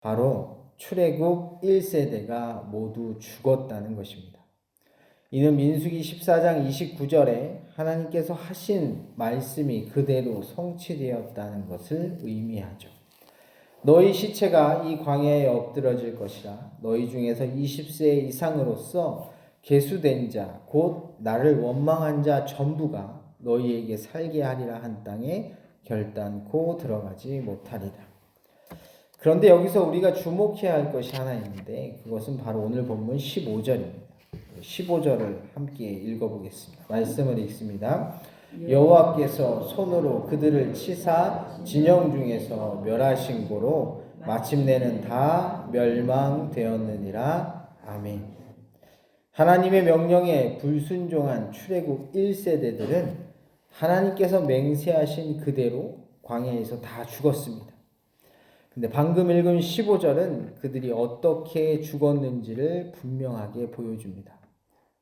바로 출애굽 1세대가 모두 죽었다는 것입니다. 이는 민수기 14장 29절에 하나님께서 하신 말씀이 그대로 성취되었다는 것을 의미하죠. 너희 시체가 이 광야에 엎드러질 것이라. 너희 중에서 20세 이상으로서 계수된 자 곧 나를 원망한 자 전부가 너희에게 살게 하리라 한 땅에 결단코 들어가지 못하리라. 그런데 여기서 우리가 주목해야 할 것이 하나 있는데 그것은 바로 오늘 본문 15절입니다. 15절을 함께 읽어보겠습니다. 말씀을 읽습니다. 여호와께서 손으로 그들을 치사 진영 중에서 멸하신 고로 마침내는 다 멸망되었느니라. 아멘. 하나님의 명령에 불순종한 출애굽 1세대들은 하나님께서 맹세하신 그대로 광야에서 다 죽었습니다. 근데 방금 읽은 15절은 그들이 어떻게 죽었는지를 분명하게 보여줍니다.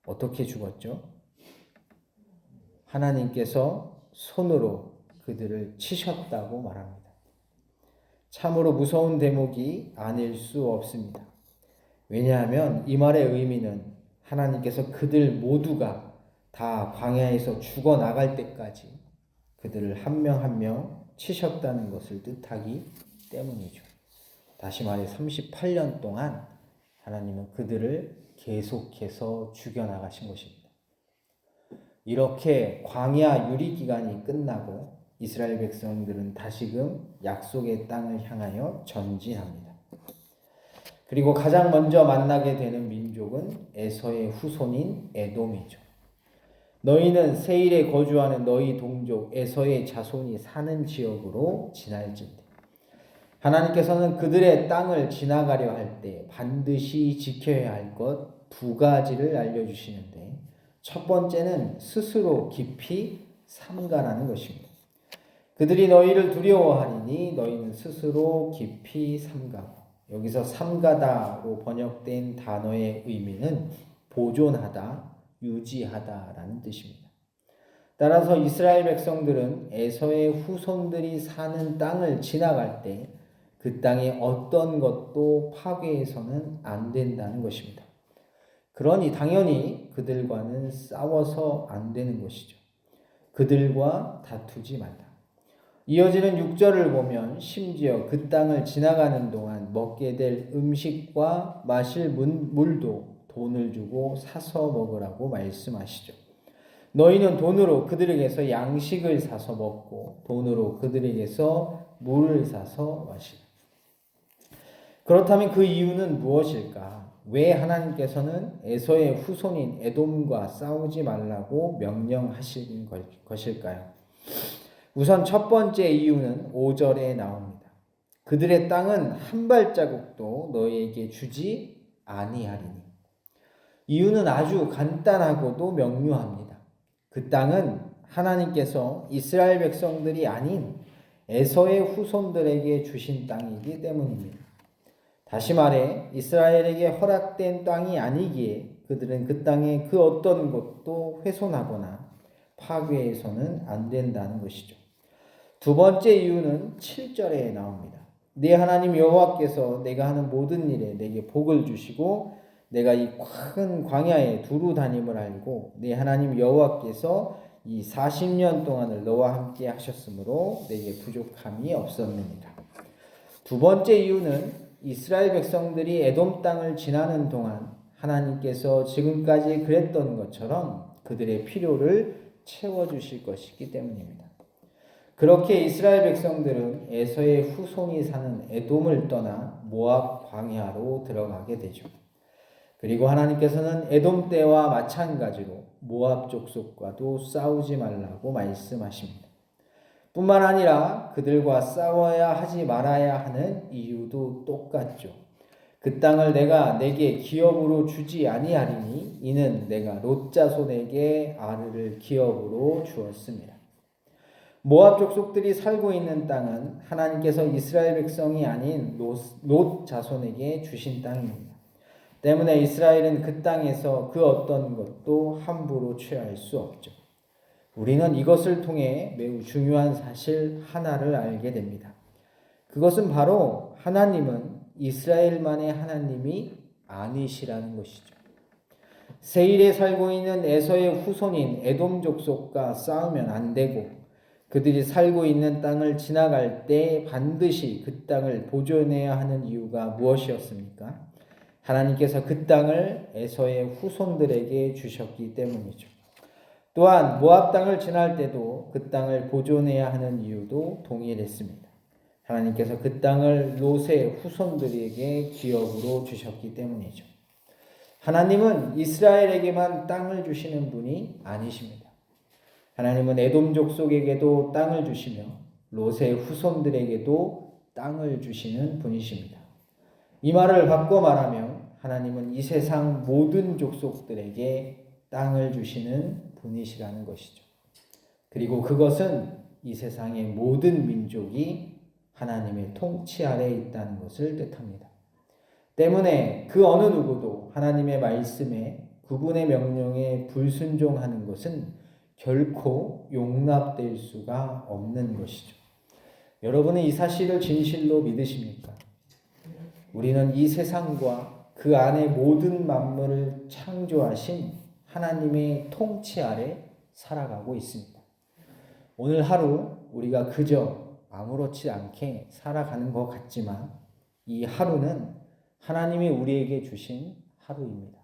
어떻게 죽었죠? 하나님께서 손으로 그들을 치셨다고 말합니다. 참으로 무서운 대목이 아닐 수 없습니다. 왜냐하면 이 말의 의미는 하나님께서 그들 모두가 다 광야에서 죽어나갈 때까지 그들을 한 명 한 명 치셨다는 것을 뜻하기 때문이죠. 다시 말해 38년 동안 하나님은 그들을 계속해서 죽여나가신 것입니다. 이렇게 광야 유리 기간이 끝나고 이스라엘 백성들은 다시금 약속의 땅을 향하여 전진합니다. 그리고 가장 먼저 만나게 되는 민족은 에서의 후손인 에돔이죠. 너희는 세일에 거주하는 너희 동족 에서의 자손이 사는 지역으로 지날진대. 하나님께서는 그들의 땅을 지나가려 할 때 반드시 지켜야 할 것 두 가지를 알려주시는데 첫 번째는 스스로 깊이 삼가라는 것입니다. 그들이 너희를 두려워하리니 너희는 스스로 깊이 삼가고, 여기서 삼가다로 번역된 단어의 의미는 보존하다, 유지하다라는 뜻입니다. 따라서 이스라엘 백성들은 에서의 후손들이 사는 땅을 지나갈 때 그 땅에 어떤 것도 파괴해서는 안 된다는 것입니다. 그러니 당연히 그들과는 싸워서 안 되는 것이죠. 그들과 다투지 말라. 이어지는 6절을 보면 심지어 그 땅을 지나가는 동안 먹게 될 음식과 마실 물도 돈을 주고 사서 먹으라고 말씀하시죠. 너희는 돈으로 그들에게서 양식을 사서 먹고 돈으로 그들에게서 물을 사서 마시라. 그렇다면 그 이유는 무엇일까? 왜 하나님께서는 에서의 후손인 에돔과 싸우지 말라고 명령하신 것일까요? 우선 첫 번째 이유는 5절에 나옵니다. 그들의 땅은 한 발자국도 너희에게 주지 아니하리니. 이유는 아주 간단하고도 명료합니다. 그 땅은 하나님께서 이스라엘 백성들이 아닌 에서의 후손들에게 주신 땅이기 때문입니다. 다시 말해 이스라엘에게 허락된 땅이 아니기에 그들은 그 땅의 그 어떤 것도 훼손하거나 파괴해서는 안 된다는 것이죠. 두 번째 이유는 7절에 나옵니다. 네 하나님 여호와께서 내가 하는 모든 일에 내게 복을 주시고 내가 이 큰 광야에 두루 다님을 알고 네 하나님 여호와께서 이 40년 동안을 너와 함께 하셨으므로 내게 부족함이 없었느니라. 두 번째 이유는 이스라엘 백성들이 에돔 땅을 지나는 동안 하나님께서 지금까지 그랬던 것처럼 그들의 필요를 채워주실 것이기 때문입니다. 그렇게 이스라엘 백성들은 에서의 후손이 사는 에돔을 떠나 모압 광야로 들어가게 되죠. 그리고 하나님께서는 에돔 때와 마찬가지로 모압 족속과도 싸우지 말라고 말씀하십니다. 뿐만 아니라 그들과 싸워야 하지 말아야 하는 이유도 똑같죠. 그 땅을 내게 기업으로 주지 아니하리니 이는 내가 롯 자손에게 아르를 기업으로 주었습니다. 모압 족속들이 살고 있는 땅은 하나님께서 이스라엘 백성이 아닌 롯 자손에게 주신 땅입니다. 때문에 이스라엘은 그 땅에서 그 어떤 것도 함부로 취할 수 없죠. 우리는 이것을 통해 매우 중요한 사실 하나를 알게 됩니다. 그것은 바로 하나님은 이스라엘만의 하나님이 아니시라는 것이죠. 세일에 살고 있는 에서의 후손인 에돔 족속과 싸우면 안 되고 그들이 살고 있는 땅을 지나갈 때 반드시 그 땅을 보존해야 하는 이유가 무엇이었습니까? 하나님께서 그 땅을 에서의 후손들에게 주셨기 때문이죠. 또한 모압 땅을 지날 때도 그 땅을 보존해야 하는 이유도 동일했습니다. 하나님께서 그 땅을 롯의 후손들에게 기업으로 주셨기 때문이죠. 하나님은 이스라엘에게만 땅을 주시는 분이 아니십니다. 하나님은 에돔 족속에게도 땅을 주시며 롯의 후손들에게도 땅을 주시는 분이십니다. 이 말을 바꿔 말하면 하나님은 이 세상 모든 족속들에게 땅을 주시는 분이시라는 것이죠. 그리고 그것은 이 세상의 모든 민족이 하나님의 통치 아래에 있다는 것을 뜻합니다. 때문에 그 어느 누구도 하나님의 말씀에 그분의 명령에 불순종하는 것은 결코 용납될 수가 없는 것이죠. 여러분은 이 사실을 진실로 믿으십니까? 우리는 이 세상과 그 안에 모든 만물을 창조하신 하나님의 통치 아래 살아가고 있습니다. 오늘 하루 우리가 그저 아무렇지 않게 살아가는 것 같지만 이 하루는 하나님이 우리에게 주신 하루입니다.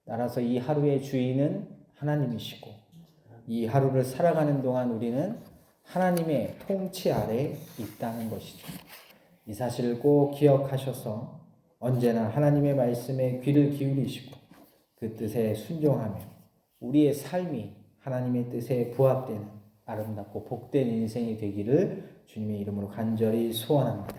따라서 이 하루의 주인은 하나님이시고 이 하루를 살아가는 동안 우리는 하나님의 통치 아래 있다는 것이죠. 이 사실을 꼭 기억하셔서 언제나 하나님의 말씀에 귀를 기울이시고 그 뜻에 순종하며 우리의 삶이 하나님의 뜻에 부합되는 아름답고 복된 인생이 되기를 주님의 이름으로 간절히 소원합니다.